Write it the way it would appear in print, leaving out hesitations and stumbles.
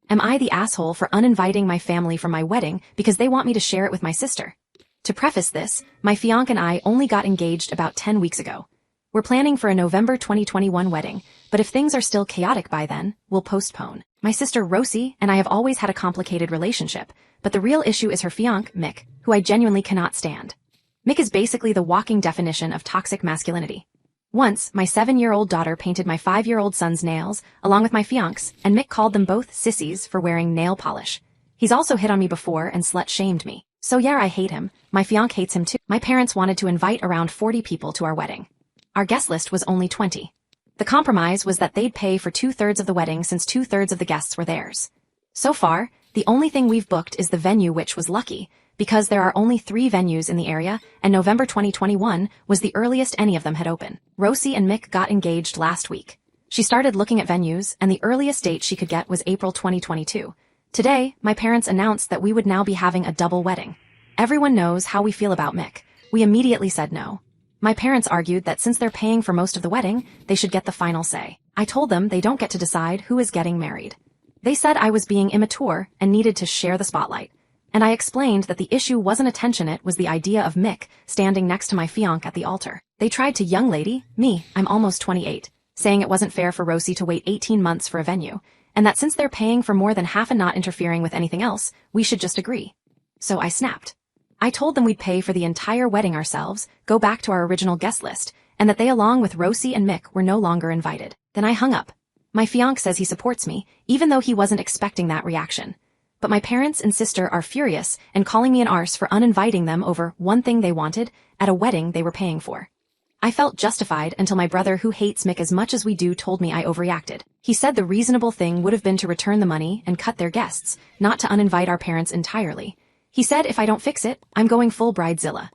Am I the asshole for uninviting my family from my wedding because they want me to share it with my sister? To preface this, my fiancé and I only got engaged about 10 weeks ago. We're planning for a November 2021 wedding, but if things are still chaotic by then, we'll postpone. My sister Rosie and I have always had a complicated relationship, but the real issue is her fiancé, Mick, who I genuinely cannot stand. Mick is basically the walking definition of toxic masculinity. Once, my 7-year-old daughter painted my 5-year-old son's nails, along with my fiancé, and Mick called them both sissies for wearing nail polish. He's also hit on me before and slut-shamed me. So yeah, I hate him. My fiancé hates him too. My parents wanted to invite around 40 people to our wedding. Our guest list was only 20. The compromise was that they'd pay for 2/3 of the wedding since 2/3 of the guests were theirs. So far, the only thing we've booked is the venue, which was lucky, because there are only 3 venues in the area, and November 2021 was the earliest any of them had opened. Rosie and Mick got engaged last week. She started looking at venues, and the earliest date she could get was April 2022. Today, my parents announced that we would now be having a double wedding. Everyone knows how we feel about Mick. We immediately said no. My parents argued that since they're paying for most of the wedding, they should get the final say. I told them they don't get to decide who is getting married. They said I was being immature and needed to share the spotlight. And I explained that the issue wasn't attention, it was the idea of Mick standing next to my fiancé at the altar. They tried to young lady, me, I'm almost 28, saying it wasn't fair for Rosie to wait 18 months for a venue, and that since they're paying for more than half and not interfering with anything else, we should just agree. So I snapped. I told them we'd pay for the entire wedding ourselves, go back to our original guest list, and that they along with Rosie and Mick were no longer invited. Then I hung up. My fiancé says he supports me, even though he wasn't expecting that reaction. But my parents and sister are furious and calling me an arse for uninviting them over one thing they wanted at a wedding they were paying for. I felt justified until my brother, who hates Mick as much as we do, told me I overreacted. He said the reasonable thing would have been to return the money and cut their guests, not to uninvite our parents entirely. He said if I don't fix it, I'm going full bridezilla.